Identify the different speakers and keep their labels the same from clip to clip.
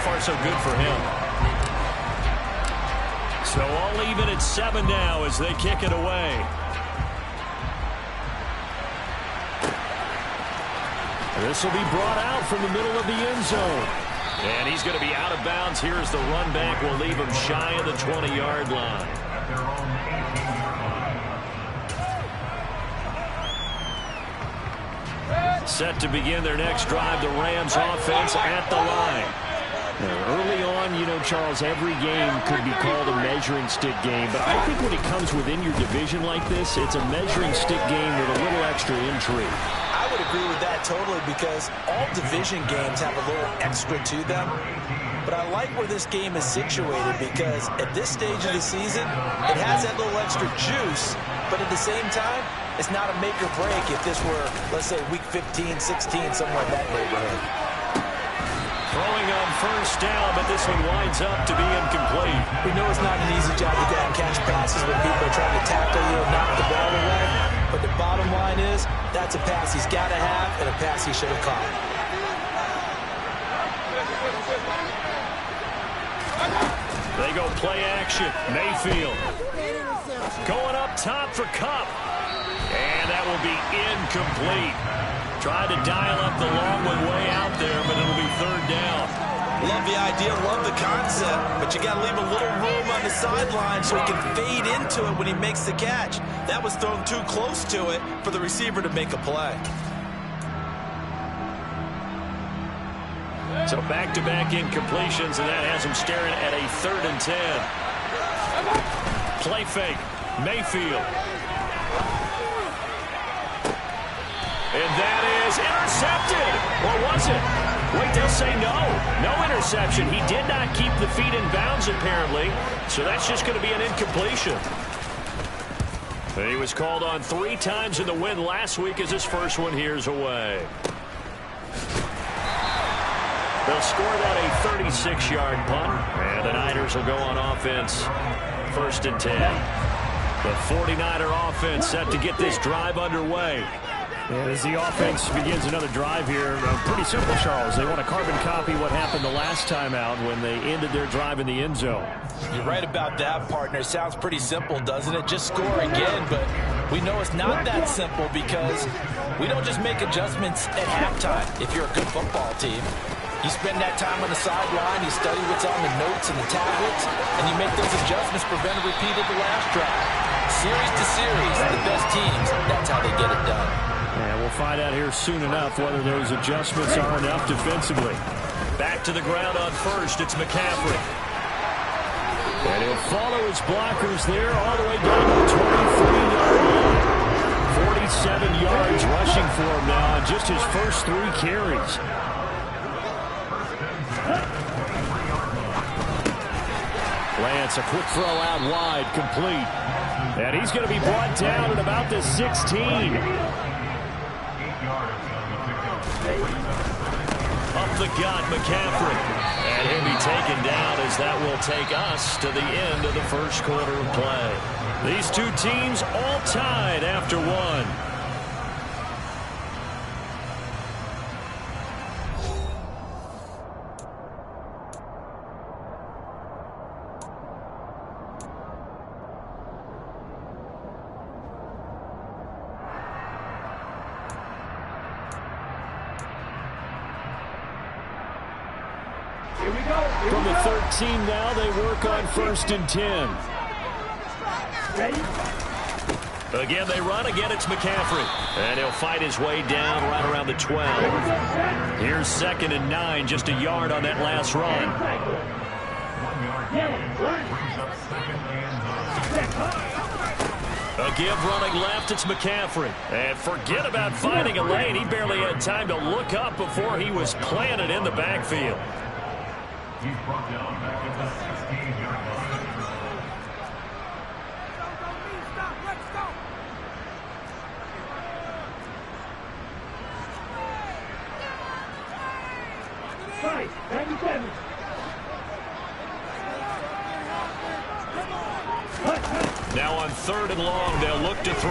Speaker 1: far so good for him. So all even at 7 now as they kick it away. This will be brought out from the middle of the end zone. And he's going to be out of bounds here as the run back will leave him shy of the 20-yard line. Set to begin their next drive, the Rams offense at the line. Now, early on, you know, Charles, every game could be called a measuring stick game, but I think when it comes within your division like this, it's a measuring stick game with a little extra intrigue.
Speaker 2: I would agree with that totally because all division games have a little extra to them. But I like where this game is situated because at this stage of the season, it has that little extra juice, but at the same time, it's not a make or break if this were, let's say, week 15, 16, somewhere in that neighborhood.
Speaker 1: Throwing on first down, but this one winds up to be incomplete.
Speaker 2: We know it's not an easy job to go and catch passes when people are trying to tackle you and knock the ball away. But the bottom line is, that's a pass he's got to have and a pass he should have caught.
Speaker 1: They go play action. Mayfield going up top for Kupp. And that will be incomplete. Tried to dial up the long one way out there, but it'll be third down.
Speaker 2: Love the idea, love the concept, but you got to leave a little room on the sideline so he can fade into it when he makes the catch. That was thrown too close to it for the receiver to make a play.
Speaker 1: So back-to-back incompletions, and that has him staring at a 3rd and 10. Play fake. Mayfield. And that is intercepted. Or was it? Wait, they'll say no. No interception. He did not keep the feet in bounds, apparently. So that's just going to be an incompletion. He was called on 3 times in the win last week as his first one here's away. They'll score that a 36-yard punt. And the Niners will go on offense. 1st and 10. The 49er offense set to get this drive underway.
Speaker 3: And as the offense begins another drive here, pretty simple, Charles. They want to carbon copy what happened the last time out when they ended their drive in the end zone.
Speaker 2: You're right about that, partner. Sounds pretty simple, doesn't it? Just score again, but we know it's not that simple because we don't just make adjustments at halftime if you're a good football team. You spend that time on the sideline, you study what's on the notes and the tablets, and you make those adjustments, prevent a repeat of the last drive. Series to series, the best teams, that's how they get it done.
Speaker 3: And we'll find out here soon enough whether those adjustments are enough defensively.
Speaker 1: Back to the ground on first, it's McCaffrey. And he'll follow his blockers there all the way down to the 23-yard line. 47 yards rushing for him now on just his first 3 carries. Lance, a quick throw out wide, complete. And he's going to be brought down at about the 16. Up the gut, McCaffrey. And he'll be taken down as that will take us to the end of the first quarter of play. These two teams all tied after 1. From the 13 now, they work on 1st and 10. Again, they run. Again, it's McCaffrey. And he'll fight his way down right around the 12. Here's 2nd and 9, just a yard on that last run. A give running left, it's McCaffrey. And forget about finding a lane. He barely had time to look up before he was planted in the backfield.
Speaker 4: He's brought down back at the 16-yard line.
Speaker 1: Now on 3rd and long, they'll look to throw.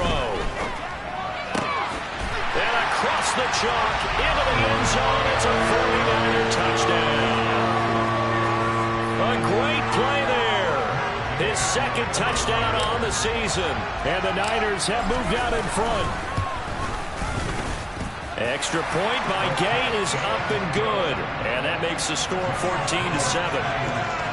Speaker 1: And across the chalk into the end zone. It's a 49er touchdown. his second touchdown on the season.
Speaker 3: And the Niners have moved out in front.
Speaker 1: Extra point by Gay is up and good. And that makes the score 14-7.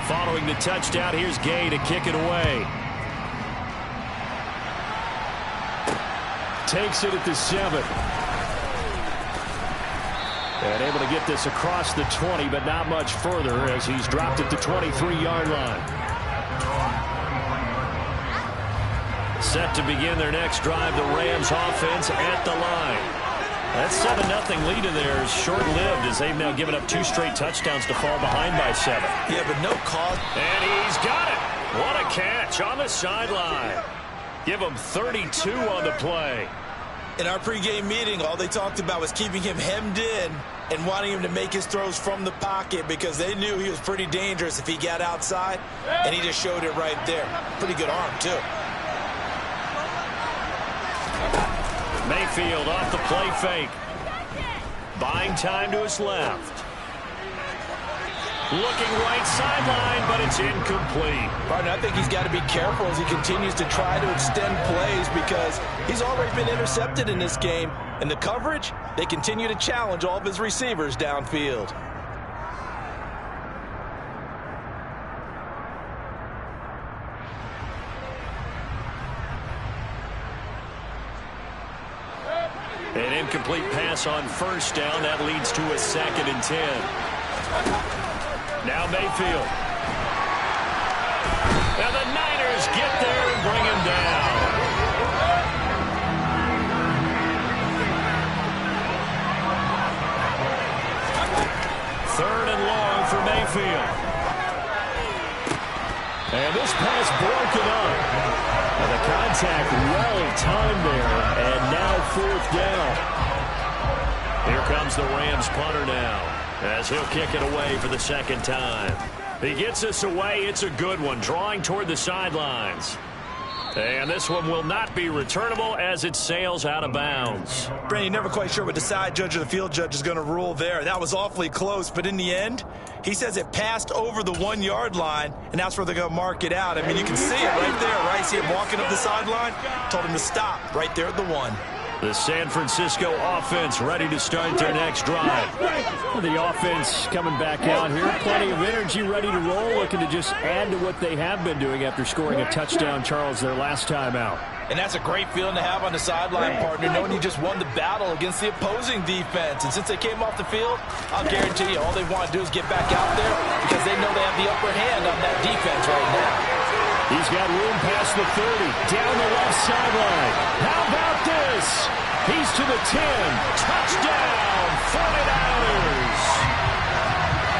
Speaker 1: Following the touchdown, here's Gay to kick it away.
Speaker 3: Takes it at the 7. And able to get this across the 20, but not much further as he's dropped at the 23-yard line.
Speaker 1: Set to begin their next drive, the Rams offense at the line. That 7-0 lead of theirs short-lived as they've now given up 2 straight touchdowns to fall behind by 7.
Speaker 2: Yeah, but no call.
Speaker 1: And he's got it. What a catch on the sideline. Give him 32 on the play.
Speaker 2: In our pregame meeting, all they talked about was keeping him hemmed in and wanting him to make his throws from the pocket because they knew he was pretty dangerous if he got outside, and he just showed it right there. Pretty good arm, too.
Speaker 1: Mayfield off the play fake. Buying time to his left. Looking right sideline, but it's incomplete.
Speaker 2: Partner, I think he's got to be careful as he continues to try to extend plays because he's already been intercepted in this game. And the coverage, they continue to challenge all of his receivers downfield.
Speaker 1: An incomplete pass on first down. That leads to a 2nd and 10. Now Mayfield. And the Niners get there and bring him down. Third and long for Mayfield.
Speaker 3: And this pass broken up. And the contact well-timed there. And now 4th down.
Speaker 1: Here comes the Rams punter now as he'll kick it away for the 2nd time. He gets us away. It's a good one, drawing toward the sidelines. And this one will not be returnable as it sails out of bounds.
Speaker 2: Brandon, you're never quite sure what the side judge or the field judge is going to rule there. That was awfully close, but in the end, he says it passed over the 1-yard line, and that's where they're going to mark it out. I mean, you can see it right there, right? See him walking up the sideline? Told him to stop right there at the 1.
Speaker 1: The San Francisco offense ready to start their next drive.
Speaker 3: The offense coming back out here. Plenty of energy, ready to roll, looking to just add to what they have been doing after scoring a touchdown, Charles, their last time out.
Speaker 2: And that's a great feeling to have on the sideline, partner, knowing you just won the battle against the opposing defense. And since they came off the field, I'll guarantee you all they want to do is get back out there because they know they have the upper hand on that defense right now.
Speaker 3: He's got room past the 30, down the left sideline. How about this? He's to the 10. Touchdown, 49ers.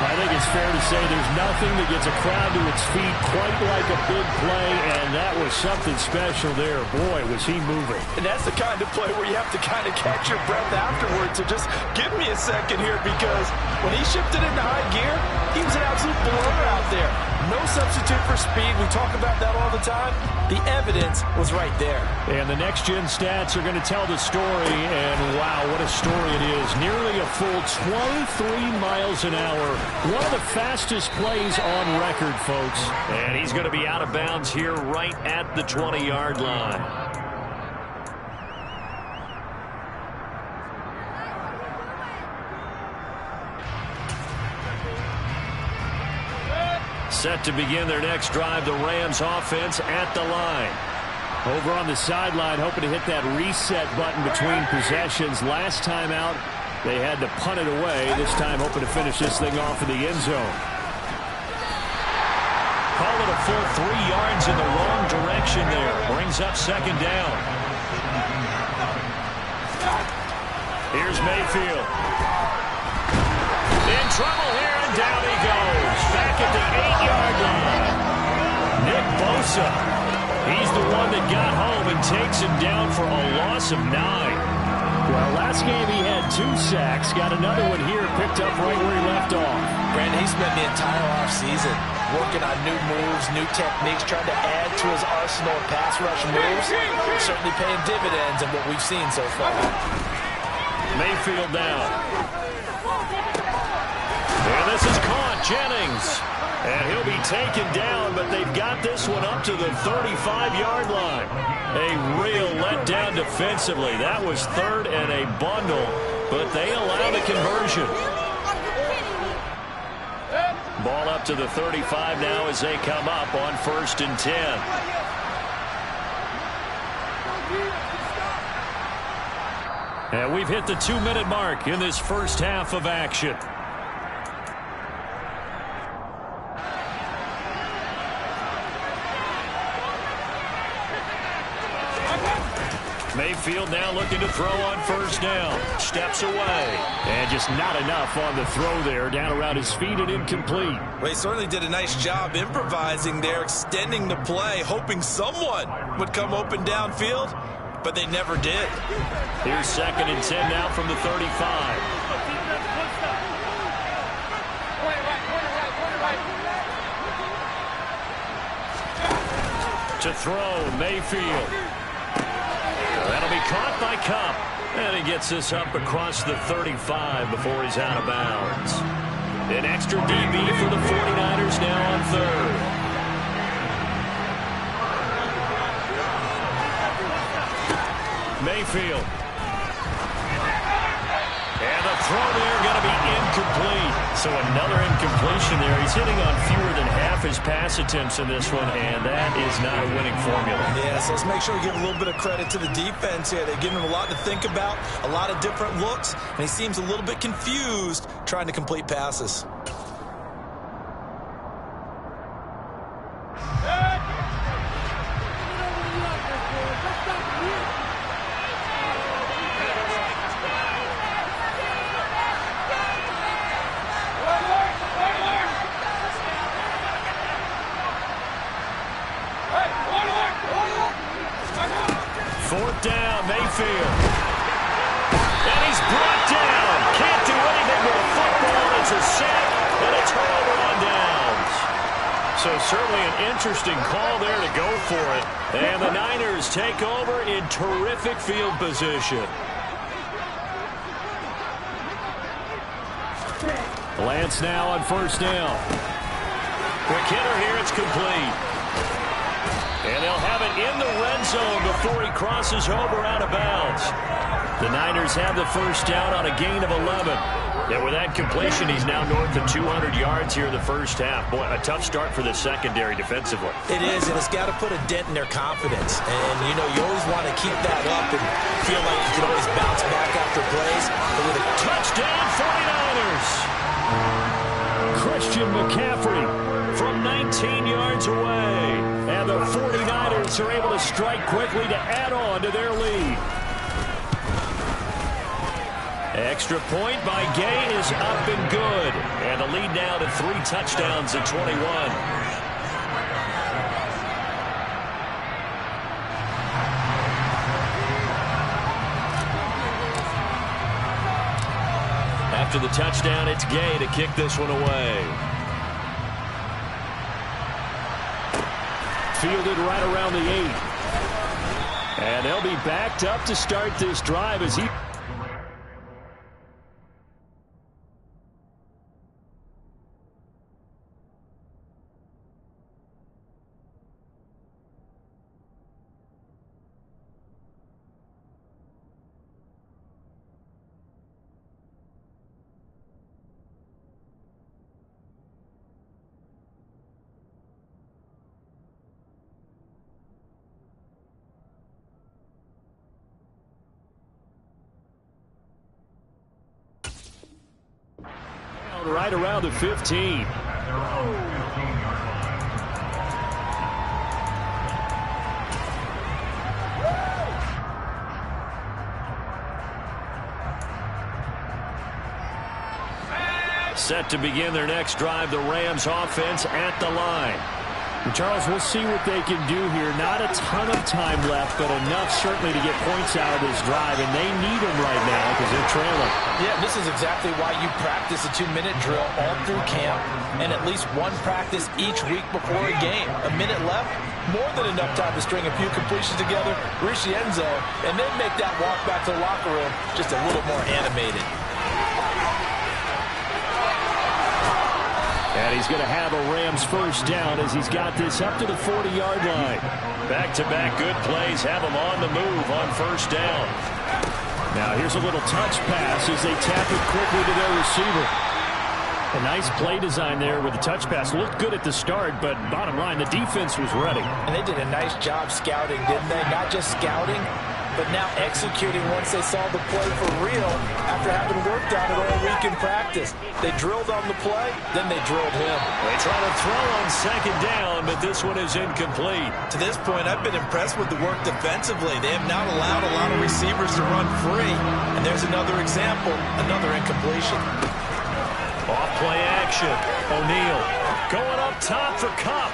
Speaker 3: I think it's fair to say there's nothing that gets a crowd to its feet quite like a big play, and that was something special there. Boy, was he moving.
Speaker 2: And that's the kind of play where you have to kind of catch your breath afterwards. So just give me a second here because when he shifted into high gear, he was an absolute blower out there. No substitute for speed. We talk about that all the time. The evidence was right there.
Speaker 3: And the next-gen stats are going to tell the story, and wow, what a story it is. Nearly a full 23 miles an hour. One of the fastest plays on record, folks.
Speaker 1: And he's going to be out of bounds here right at the 20-yard line. Set to begin their next drive, the Rams offense at the line.
Speaker 3: Over on the sideline, hoping to hit that reset button between possessions. Last time out, they had to punt it away. This time, hoping to finish this thing off in the end zone.
Speaker 1: Call it a full 3 yards in the wrong direction there. Brings up 2nd down. Here's Mayfield. In trouble here, and down he goes. Back at the 8-yard line. Nick Bosa. He's the one that got home and takes him down for a loss of 9.
Speaker 3: Well, last Last game he had 2 sacks. Got another one here, picked up right where he left off.
Speaker 2: Brandon, he spent the entire offseason working on new moves, new techniques, trying to add to his arsenal of pass rush moves. Certainly paying dividends in what we've seen so far.
Speaker 3: Mayfield now. And this is caught. Jennings. And he'll be taken down, but they've got this one up to the 35-yard line. A real letdown defensively. That was 3rd and a bundle, but they allow the conversion. Ball up to the 35 now as they come up on 1st and 10. And we've hit the 2-minute mark in this first half of action. Mayfield now looking to throw on 1st down. Steps away. And just not enough on the throw there. Down around his feet and incomplete.
Speaker 2: Well, he certainly did a nice job improvising there, extending the play, hoping someone would come open downfield, but they never did.
Speaker 3: Here's 2nd and 10 now from the 35. To throw, Mayfield. That'll be caught by Cup. And he gets this up across the 35 before he's out of bounds. An extra DB for the 49ers now on 3rd. Mayfield. And the throw there going to be incomplete. So another incompletion there. He's hitting on fewer than half his pass attempts in this one, and that is not a winning formula.
Speaker 2: Yeah, so let's make sure we give a little bit of credit to the defense here. They've given him a lot to think about, a lot of different looks, and he seems a little bit confused trying to complete passes.
Speaker 3: Down, Mayfield. And he's brought down. Can't do anything with a football. It's a sack, and a turnover on downs. So certainly an interesting call there to go for it. And the Niners take over in terrific field position. Lance now on 1st down. Quick hitter here, it's complete. And they'll have it in the red zone before he crosses over out of bounds. The Niners have the 1st down on a gain of 11. And with that completion, he's now north of 200 yards here in the first half. Boy, a tough start for the secondary defensively.
Speaker 2: It is, and it's got to put a dent in their confidence. And, you know, you always want to keep that up and feel like you can always bounce back after plays. But with a
Speaker 3: touchdown, 49ers! Christian McCaffrey from 19 yards away. And the 49ers are able to strike quickly to add on to their lead. Extra point by Gay is up and good. And the lead now to 3 touchdowns at 21. After the touchdown, it's Gay to kick this one away. Fielded right around the 8. And they'll be backed up to start this drive as he... right around the 15. Set to begin their next drive, the Rams offense at the line. Charles, we'll see what they can do here. Not a ton of time left, but enough certainly to get points out of this drive, and they need them right now because they're trailing.
Speaker 2: Yeah, this is exactly why you practice a 2-minute drill all through camp and at least one practice each week before a game. A minute left, more than enough time to string a few completions together, reach the end zone, and then make that walk back to the locker room just a little more animated.
Speaker 3: And he's going to have a Rams first down as he's got this up to the 40-yard line.
Speaker 1: Back-to-back good plays have them on the move on first down.
Speaker 3: Now here's a little touch pass as they tap it quickly to their receiver. A nice play design there with the touch pass. Looked good at the start, but bottom line, the defense was ready.
Speaker 2: And they did a nice job scouting, didn't they? Not just scouting, but now executing once they saw the play for real after having worked on it all week in practice. They drilled on the play, then they drilled him.
Speaker 1: They try to throw on second down, but this one is incomplete.
Speaker 2: To this point, I've been impressed with the work defensively. They have not allowed a lot of receivers to run free. And there's another example, another incompletion.
Speaker 1: Off-play action. O'Neal going up top for Kupp.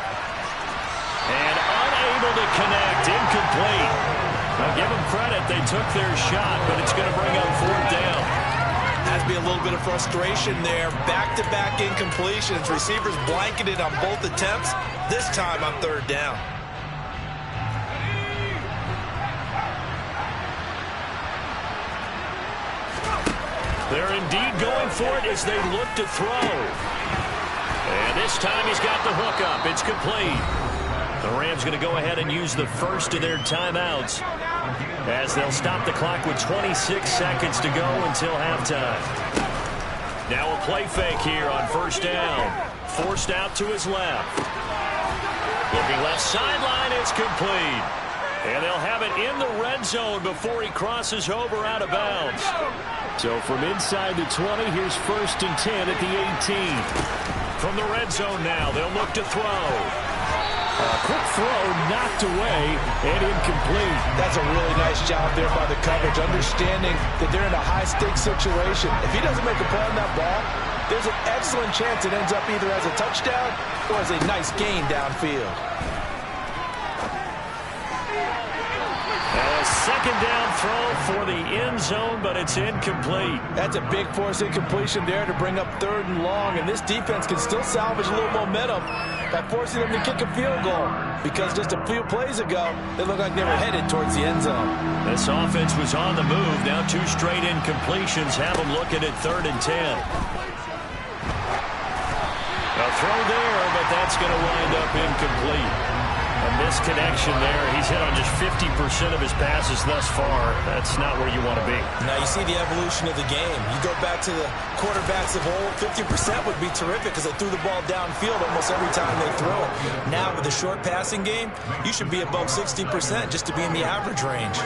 Speaker 1: And unable to connect. Incomplete. Now give them credit. They took their shot, but it's going to bring up fourth down.
Speaker 2: Has to be a little bit of frustration there. Back-to-back incompletions. Receivers blanketed on both attempts. This time on third down.
Speaker 1: They're indeed going for it as they look to throw. And this time he's got the hook up. It's complete. The Rams going to go ahead and use the first of their timeouts as they'll stop the clock with 26 seconds to go until halftime. Now a play fake here on first down. Forced out to his left. Looking left sideline, it's complete. And they'll have it in the red zone before he crosses over out of bounds.
Speaker 3: So from inside the 20, here's first and 10 at the 18.
Speaker 1: From the red zone now, they'll look to throw.
Speaker 3: A quick throw knocked away and incomplete.
Speaker 2: That's a really nice job there by the coverage, understanding that they're in a high-stakes situation. If he doesn't make a play on that ball, there's an excellent chance it ends up either as a touchdown or as a nice gain downfield.
Speaker 1: A second down throw for the end zone, but it's incomplete.
Speaker 2: That's a big force incompletion there to bring up third and long, and this defense can still salvage a little momentum by forcing them to kick a field goal, because just a few plays ago, they looked like they were headed towards the end zone.
Speaker 1: This offense was on the move. Now two straight incompletions have them looking at 3rd and 10. A throw there, but that's going to wind up incomplete. A misconnection there. He's hit on just 50% of his passes thus far. That's not where you want to be.
Speaker 2: Now you see the evolution of the game. You go back to the quarterbacks of old, 50% would be terrific because they threw the ball downfield almost every time they throw it. Now with the short passing game, you should be above 60% just to be in the average range.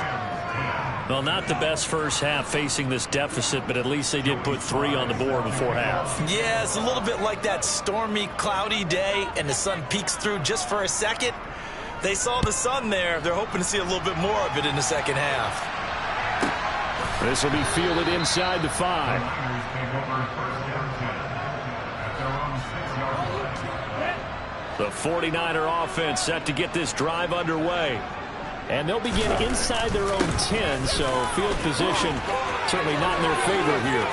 Speaker 1: Well, not the best first half facing this deficit, but at least they did put 3 on the board before half.
Speaker 2: Yeah, it's a little bit like that stormy, cloudy day, and the sun peeks through just for a second. They saw the sun there. They're hoping to see a little bit more of it in the second half.
Speaker 3: This will be fielded inside the 5.
Speaker 1: The 49er offense set to get this drive underway.
Speaker 3: And they'll begin inside their own 10, so field position certainly not in their favor here.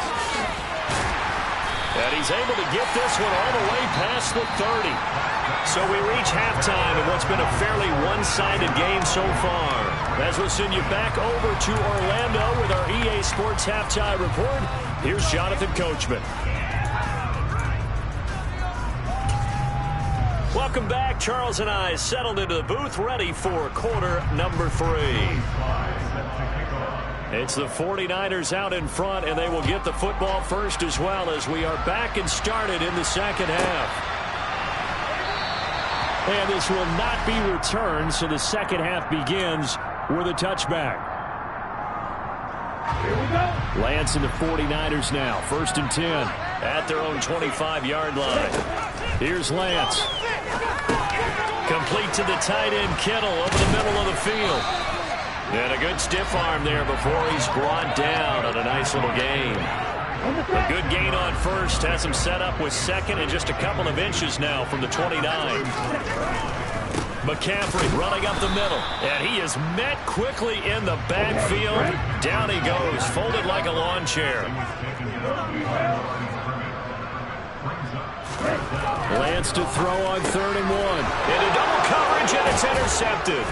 Speaker 1: And he's able to get this one all the way past the 30. So we reach halftime in what's been a fairly one-sided game so far. As we'll send you back over to Orlando with our EA Sports Halftime Report, here's Jonathan Coachman. Welcome back. Charles and I settled into the booth, ready for quarter number 3. It's the 49ers out in front, and they will get the football first as well as we are back and started in the second half.
Speaker 3: And this will not be returned, so the second half begins with a touchback.
Speaker 4: Here we go.
Speaker 3: Lance and the 49ers now, 1st and 10.
Speaker 1: At their own 25-yard line. Here's Lance. Complete to the tight end, Kittle, over the middle of the field. And a good stiff arm there before he's brought down on a nice little gain.
Speaker 3: A good gain on first has him set up with second and just a couple of inches now from the 29. McCaffrey running up the middle, and he is met quickly in the backfield. Down he goes, folded like a lawn chair. Lance to throw on 3rd and 1. Into double coverage, and it's intercepted.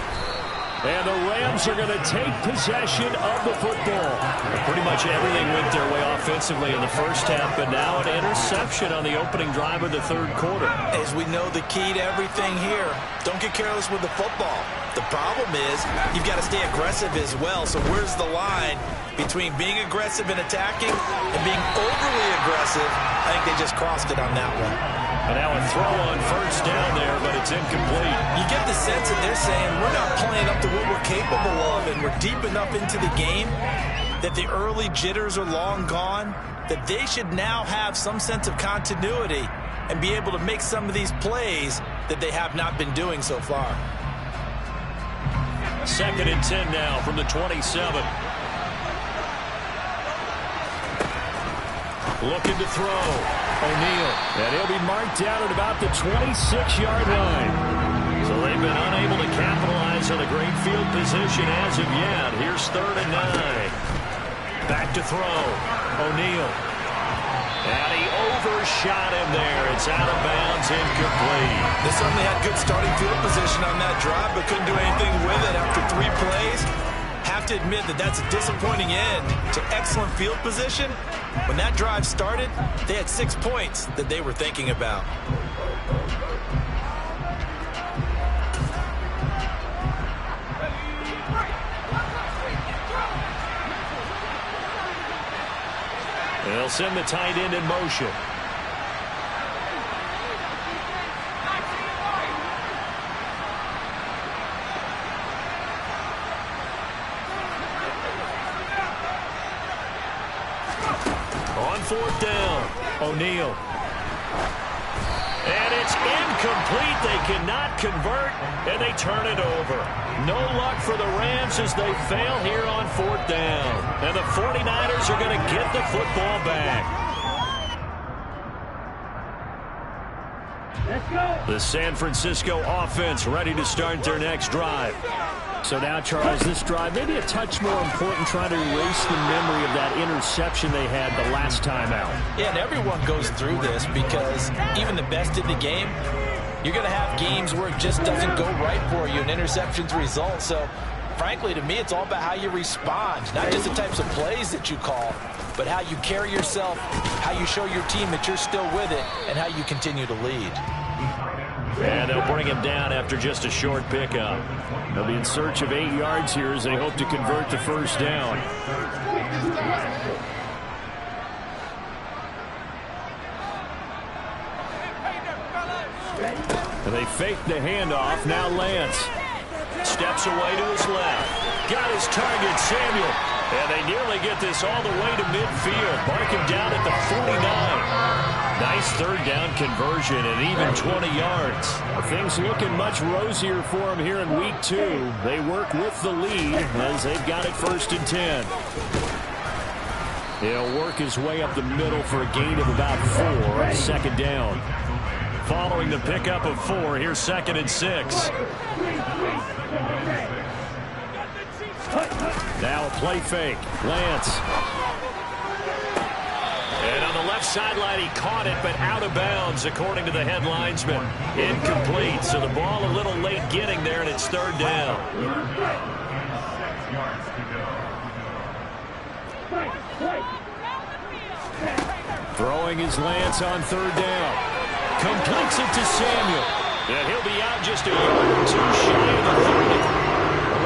Speaker 3: And the Rams are going to take possession of the football. Pretty much everything went their way offensively in the first half, but now an interception on the opening drive of the 3rd quarter.
Speaker 2: As we know, the key to everything here, don't get careless with the football. The problem is you've got to stay aggressive as well. So where's the line between being aggressive and attacking and being overly aggressive? I think they just crossed it on that one.
Speaker 3: And now a throw on 1st down there, but it's incomplete.
Speaker 2: You get the sense that they're saying we're not playing up to what we're capable of, and we're deep enough into the game that the early jitters are long gone, that they should now have some sense of continuity and be able to make some of these plays that they have not been doing so far.
Speaker 3: 2nd and 10 now from the 27. Looking to throw. O'Neal. And he'll be marked down at about the 26-yard line. So they've been unable to capitalize on a great field position as of yet. Here's 3rd and 9. Back to throw. O'Neal. And he overshot him there. It's out of bounds, incomplete.
Speaker 2: They certainly had good starting field position on that drive, but couldn't do anything with it after 3 plays. Have to admit that that's a disappointing end to excellent field position. When that drive started, they had 6 points that they were thinking about.
Speaker 3: They'll send the tight end in motion. On 4th down, O'Neal. And it's incomplete. They cannot convert, and they turn it over. No luck for the Rams as they fail here on 4th down. And the 49ers are going to get the football back.
Speaker 4: Let's go.
Speaker 3: The San Francisco offense ready to start their next drive.
Speaker 1: So now, Charles, this drive maybe a touch more important, trying to erase the memory of that interception they had the last time out.
Speaker 2: Yeah, and everyone goes through this because even the best in the game, you're going to have games where it just doesn't go right for you, and interceptions result. So, frankly, to me, it's all about how you respond, not just the types of plays that you call, but how you carry yourself, how you show your team that you're still with it, and how you continue to lead.
Speaker 3: And they'll bring him down after just a short pickup. They'll be in search of 8 yards here as they hope to convert the 1st down. And they fake the handoff. Now Lance steps away to his left. Got his target, Samuel. And they nearly get this all the way to midfield. Mark him down at the 49. Nice 3rd down conversion and even 20 yards.
Speaker 1: Things looking much rosier for them here in week 2. They work with the lead as they've got it 1st and 10. He'll work his way up the middle for a gain of about 4 on 2nd down.
Speaker 3: Following the pickup of 4, here's 2nd and 6.
Speaker 1: Now a play fake. Lance.
Speaker 3: And on the left sideline, he caught it, but out of bounds, according to the head linesman. Incomplete, so the ball a little late getting there, and it's 3rd down.
Speaker 4: 6 yards to go.
Speaker 1: Throwing his Lance on 3rd down.
Speaker 3: Completes it to Samuel. And he'll be out just a yard or 2 shy of the 30.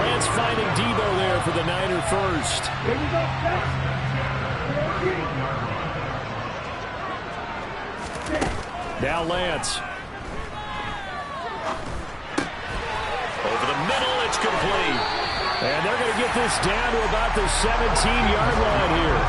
Speaker 1: Lance finding Debo there for the Niner first.
Speaker 4: Here we go.
Speaker 1: Now Lance.
Speaker 3: Over the middle, it's complete.
Speaker 1: And they're going to get this down to about the 17-yard line here.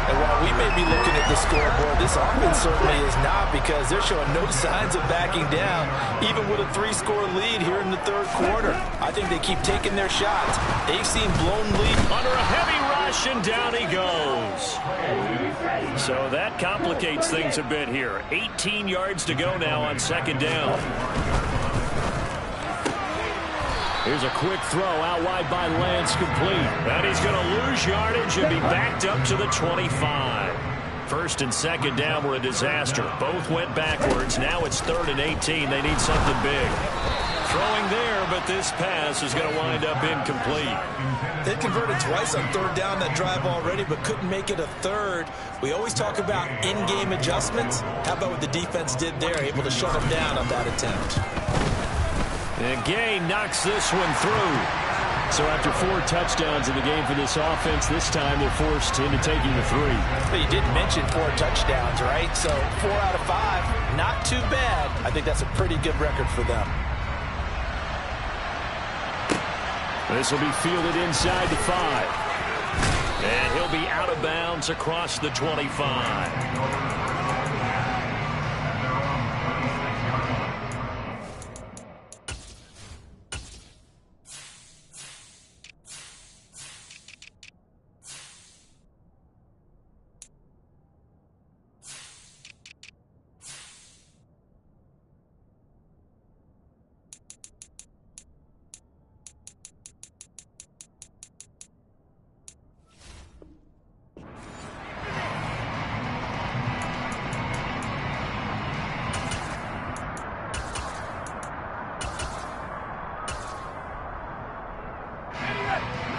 Speaker 2: And while we may be looking at the scoreboard, this offense certainly is not, because they're showing no signs of backing down, even with a 3-score lead here in the 3rd quarter. I think they keep taking their shots. They've seen blown lead.
Speaker 3: Under a heavy rush, rush, and down he goes. So that complicates things a bit here. 18 yards to go now on second down. Here's a quick throw out wide by Lance, complete. And he's going to lose yardage and be backed up to the 25. First and second down were a disaster. Both went backwards. Now it's 3rd and 18. They need something big. Throwing there, but this pass is going to wind up incomplete.
Speaker 2: They converted twice on 3rd down that drive already, but couldn't make it a 3rd. We always talk about in-game adjustments. How about what the defense did there, able to shut them down on that attempt.
Speaker 3: And Gay knocks this one through. So after 4 touchdowns in the game for this offense, this time they're forced into taking the 3.
Speaker 2: But you did mention 4 touchdowns, right? So 4 out of 5, not too bad. I think that's a pretty good record for them.
Speaker 3: This will be fielded inside the 5. And he'll be out of bounds across the 25.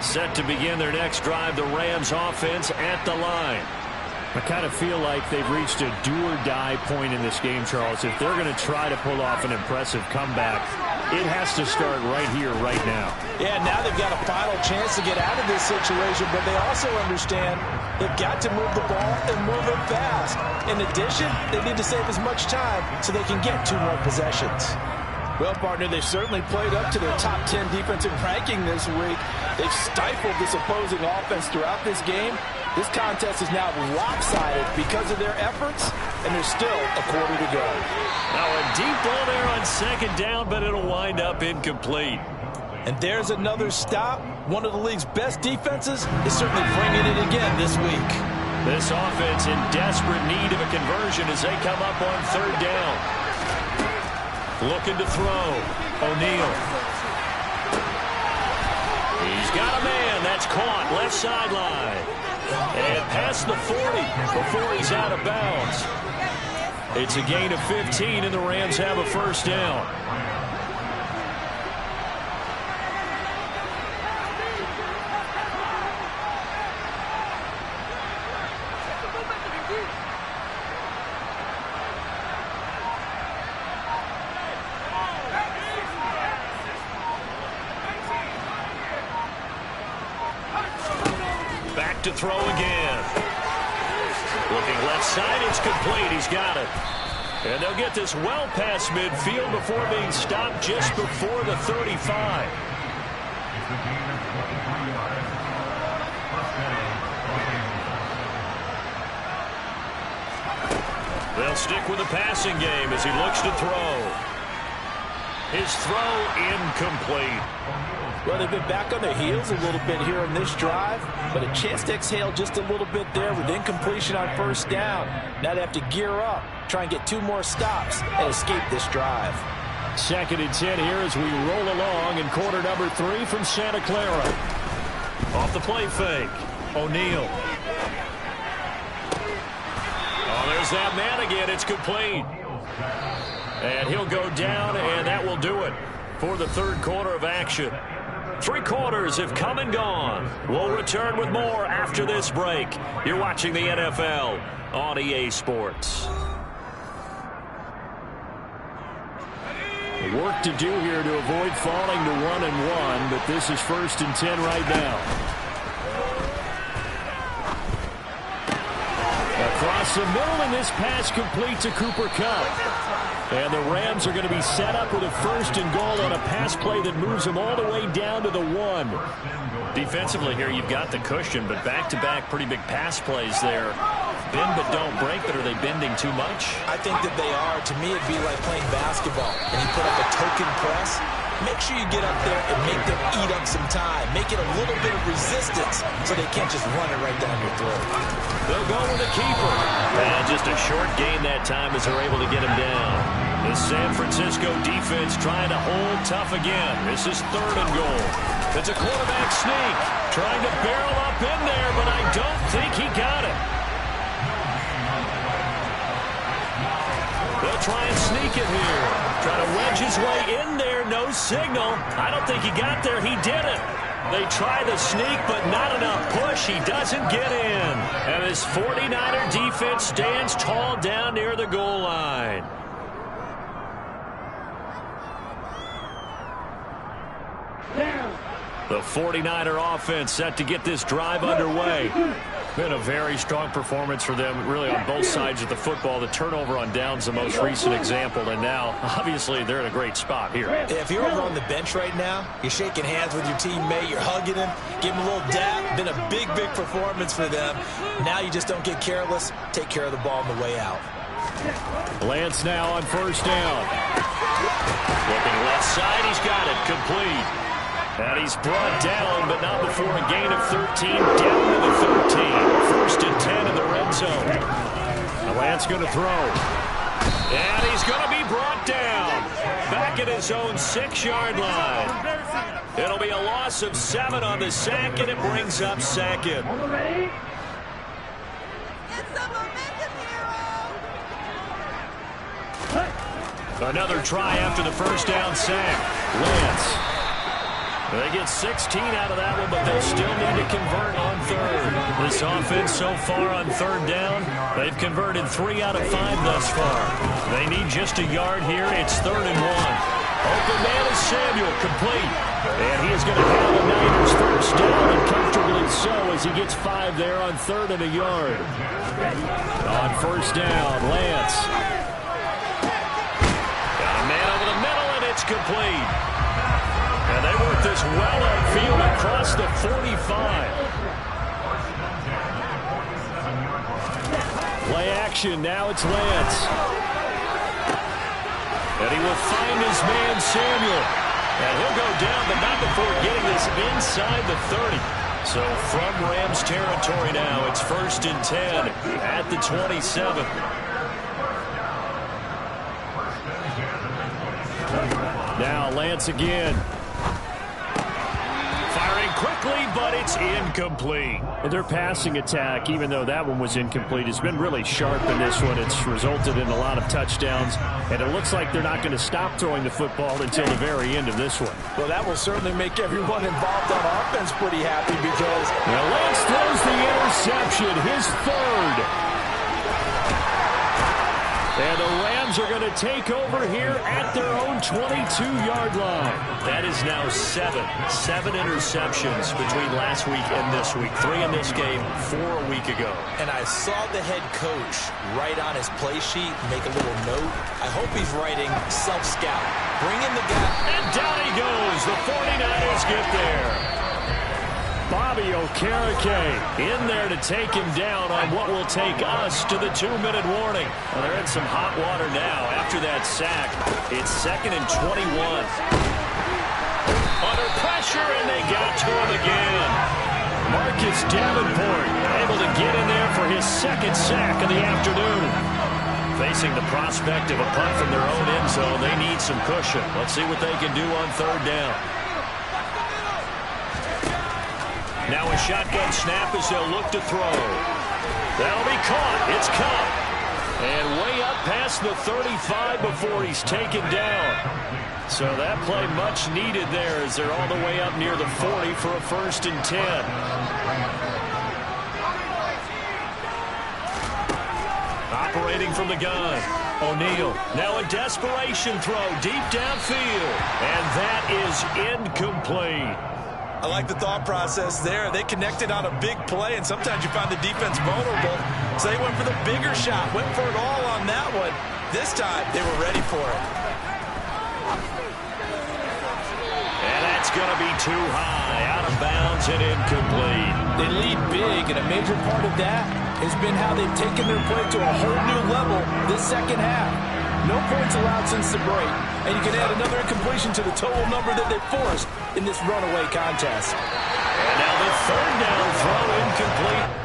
Speaker 3: Set to begin their next drive, the Rams offense at the line. I kind of feel like they've reached a do-or-die point in this game, Charles. If they're going to try to pull off an impressive comeback, it has to start right here, right now.
Speaker 2: Yeah, now they've got a final chance to get out of this situation, but they also understand they've got to move the ball and move it fast. In addition, they need to save as much time so they can get 2 more possessions. Well, partner, they've certainly played up to their top 10 defensive ranking this week. They've stifled this opposing offense throughout this game. This contest is now lopsided because of their efforts, and there's still a quarter to go.
Speaker 3: Now a deep ball there on second down, but it'll wind up incomplete.
Speaker 2: And there's another stop. One of the league's best defenses is certainly bringing it again this week.
Speaker 3: This offense in desperate need of a conversion as they come up on 3rd down. Looking to throw. O'Neal. He's got a man. That's caught. Left sideline. And past the 40 before he's out of bounds. It's a gain of 15, and the Rams have a first down. To throw again. Looking left side, it's complete. He's got it. And they'll get this well past midfield before being stopped just before the 35. They'll stick with the passing game as he looks to throw. His throw incomplete.
Speaker 2: Well, they've been back on their heels a little bit here in this drive, but a chance to exhale just a little bit there with incompletion on 1st down. Now they have to gear up, try and get 2 more stops, and escape this drive.
Speaker 3: 2nd and 10 here as we roll along in quarter number 3 from Santa Clara. Off the play fake. O'Neal. Oh, there's that man again. It's complete. And he'll go down, and that will do it for the 3rd quarter of action. 3 quarters have come and gone. We'll return with more after this break. You're watching the NFL on EA Sports. Work to do here to avoid falling to 1-1, but this is 1st and 10 right now. Across the middle, and this pass complete to Cooper Kupp. And the Rams are going to be set up with a 1st and goal on a pass play that moves them all the way down to the 1. Defensively here, you've got the cushion, but back-to-back pretty big pass plays there. Bend but don't break, but are they bending too much?
Speaker 2: I think that they are. To me, it'd be like playing basketball, and you put up a token press, make sure you get up there and make them eat up some time. Make it a little bit of resistance so they can't just run it right down your throat.
Speaker 1: They'll go with the keeper. And just a short gain that time as they're able to get him down. The San Francisco defense trying to hold tough again. This is 3rd and goal. It's a quarterback sneak. Trying to barrel up in there, but I don't think he got it. They'll try and sneak it here. Try to wedge his way in there. No signal. I don't think he got there. He didn't. They try the sneak, but not enough push. He doesn't get in. And his 49er defense stands tall down near the goal line. The 49er offense set to get this drive underway. Been a very strong performance for them, really, on both sides of the football. The turnover on downs, the most recent example, and now, obviously, they're in a great spot here.
Speaker 2: If you're over on the bench right now, you're shaking hands with your teammate, you're hugging him, give him a little dap. Been a big, big performance for them. Now you just don't get careless. Take care of the ball on the way out.
Speaker 1: Lance now on 1st down. Looking left side, he's got it, complete. And he's brought down, but not before a gain of 13, down to the 13. 1st and 10 in the red zone. Lance going to throw. And he's going to be brought down. Back at his own 6-yard line. It'll be a loss of 7 on the sack, and it brings up 2nd. Another try after the 1st down sack. Lance. They get 16 out of that one, but they'll still need to convert on 3rd. This offense so far on 3rd down, they've converted 3 out of 5 thus far. They need just a yard here. It's 3rd and 1. Open man is Samuel, complete. And he is going to have the Niners 1st down, and comfortably so as he gets 5 there on 3rd and a yard. On 1st down, Lance. Got a man over the middle, and it's complete. And they work this well upfield across the 45. Play action. Now it's Lance. And he will find his man, Samuel. And he'll go down, but not before getting this inside the 30. So from Rams territory now, it's 1st and 10 at the 27. Now Lance again. Firing quickly, but it's incomplete. Well, their passing attack, even though that one was incomplete, has been really sharp in this one. It's resulted in a lot of touchdowns, and it looks like they're not going to stop throwing the football until the very end of this one.
Speaker 2: Well, that will certainly make everyone involved on offense pretty happy because...
Speaker 1: Now Lance throws the interception, his 3rd. And the Rams are going to take over here at their own 22-yard line. That is now 7 interceptions between last week and this week. 3 in this game, 4 a week ago.
Speaker 2: And I saw the head coach write on his play sheet, make a little note. I hope he's writing self-scout. Bring in the guy.
Speaker 1: And down he goes. The 49ers get there. Bobby Okereke in there to take him down on what will take us to the 2-minute warning. Well, they're in some hot water now after that sack. It's 2nd and 21. Under pressure, and they got to him again. Marcus Davenport able to get in there for his 2nd sack of the afternoon. Facing the prospect of a punt from their own end zone, they need some cushion. Let's see what they can do on 3rd down. Now a shotgun snap as they'll look to throw. That'll be caught. It's caught. And way up past the 35 before he's taken down. So that play much needed there as they're all the way up near the 40 for a 1st and 10. Operating from the gun. O'Neal. Now a desperation throw deep downfield. And that is incomplete.
Speaker 2: I like the thought process there. They connected on a big play, and sometimes you find the defense vulnerable. So they went for the bigger shot, went for it all on that one. This time, they were ready for it.
Speaker 1: And that's going to be too high, out of bounds and incomplete.
Speaker 2: They lead big, and a major part of that has been how they've taken their play to a whole new level this 2nd half. No points allowed since the break, and you can add another incompletion to the total number that they forced in this runaway contest.
Speaker 1: And now the third down throw incomplete.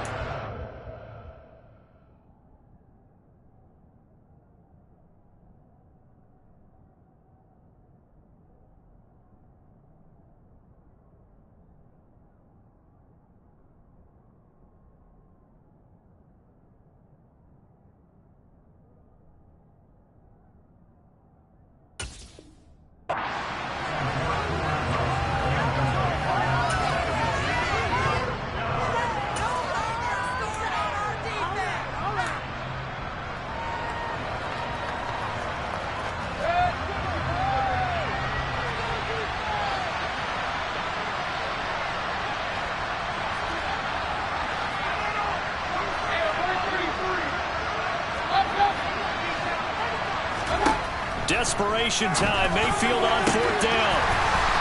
Speaker 1: Desperation time. Mayfield on fourth down.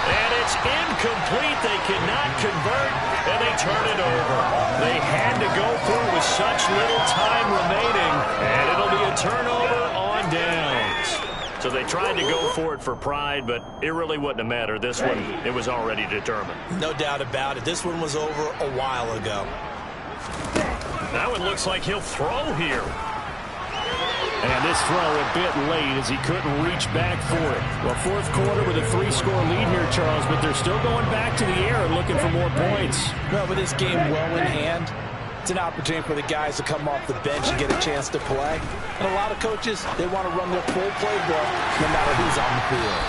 Speaker 1: And it's incomplete. They cannot convert, and they turn it over. They had to go for it with such little time remaining, and it'll be a turnover on downs. So they tried to go for it for pride, but it really wouldn't have mattered. This one, it was already determined.
Speaker 2: No doubt about it. This one was over a while ago.
Speaker 1: That one looks like he'll throw here. And this throw a bit late as he couldn't reach back for it. Well, fourth quarter with a 3-score lead here, Charles, but they're still going back to the air and looking for more points.
Speaker 2: No, with this game well in hand, it's an opportunity for the guys to come off the bench and get a chance to play. And a lot of coaches, they want to run their full playbook no matter who's on the field.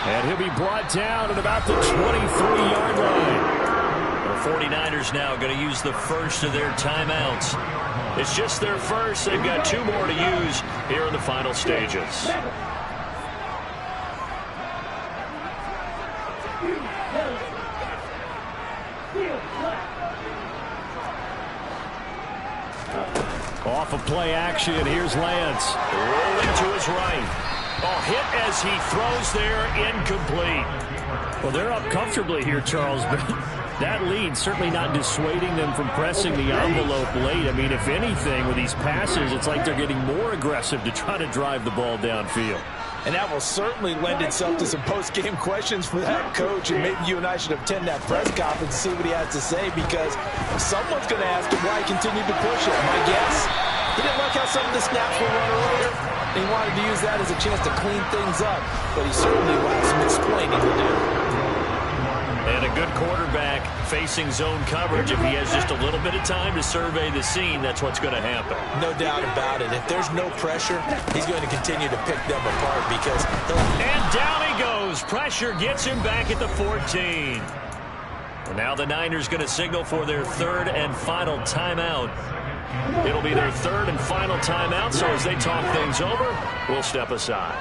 Speaker 1: And he'll be brought down at about the 23-yard line. The 49ers now going to use the first of their timeouts. It's just their first. They've got 2 more to use here in the final stages. Off of play action, here's Lance. Rolling to his right. Oh, hit as he throws there, incomplete. Well, they're up comfortably here, Charles, but that lead certainly not dissuading them from pressing the envelope late. I mean, if anything, with these passes, it's like they're getting more aggressive to try to drive the ball downfield.
Speaker 2: And that will certainly lend itself to some post-game questions for that coach, and maybe you and I should attend that press conference and see what he has to say, because someone's going to ask him why he continued to push it. My guess, he didn't like how some of the snaps were run earlier. He wanted to use that as a chance to clean things up, but he certainly will have some explaining to do.
Speaker 1: And a good quarterback facing zone coverage. If he has just a little bit of time to survey the scene, that's what's going to happen.
Speaker 2: No doubt about it. If there's no pressure, he's going to continue to pick them apart because he'll...
Speaker 1: And down he goes. Pressure gets him back at the 14. And now the Niners going to signal for their third and final timeout. It'll be their third and final timeout, so as they talk things over, we'll step aside.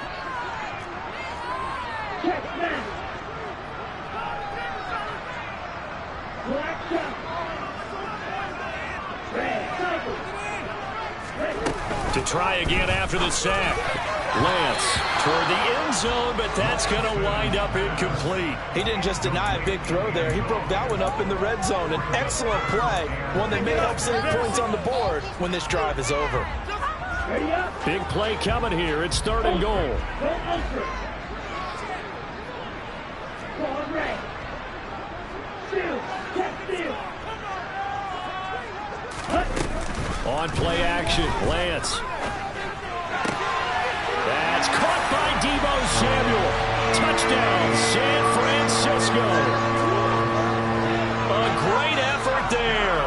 Speaker 1: To try again after the sack. Lance toward the end zone, but that's going to wind up incomplete.
Speaker 2: He didn't just deny a big throw there. He broke that one up in the red zone. An excellent play, one that may help save points on the board when this drive is over.
Speaker 1: Big play coming here. It's third and goal. On play action, Lance. That's caught by Deebo Samuel. Touchdown, San Francisco. A great effort there.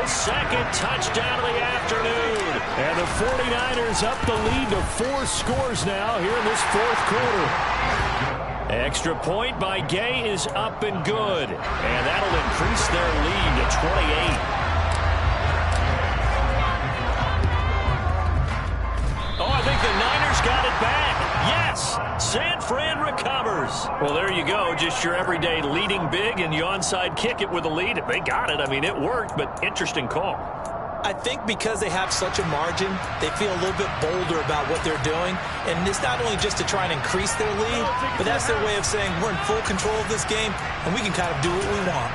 Speaker 1: His second touchdown of the afternoon. And the 49ers up the lead to 4 scores now here in this fourth quarter. Extra point by Gay is up and good. And that'll increase their lead to 28. I think the Niners got it back. Yes, San Fran recovers. Well, there you go. Just your everyday leading big, and you onside kick it with a lead. If they got it, I mean, it worked, but interesting call.
Speaker 2: I think because they have such a margin, they feel a little bit bolder about what they're doing. And it's not only just to try and increase their lead, but that's their way of saying we're in full control of this game, and we can kind of do what we want.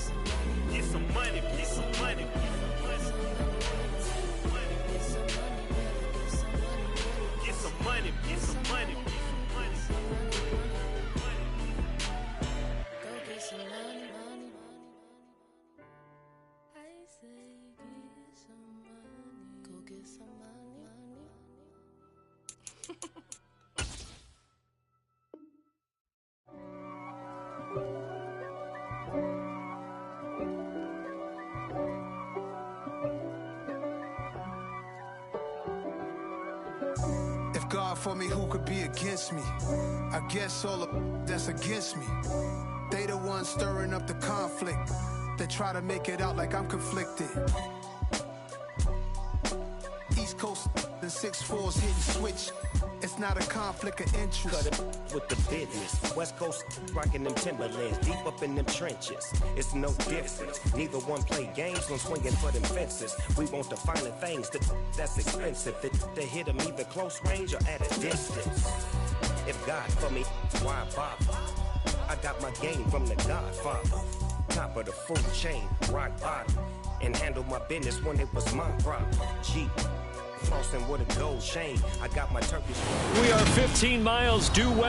Speaker 5: God for me, who could be against me? I guess all the that's against me. They the ones stirring up the conflict. They try to make it out like I'm conflicted. East Coast and 6'4's hitting switch. It's not a conflict of interest.
Speaker 6: Cut it with the business. West Coast rocking them Timberlands, deep up in them trenches. It's no difference. Neither one play games when swinging for them fences. We want the finer things that's expensive. To hit them either close range or at a distance. If God for me, why bother? I got my game from the Godfather. Top of the food chain, rock bottom. And handle my business when it was my problem. G. Flossing with a gold chain. I got my Turkish.
Speaker 3: We are 15 miles due west.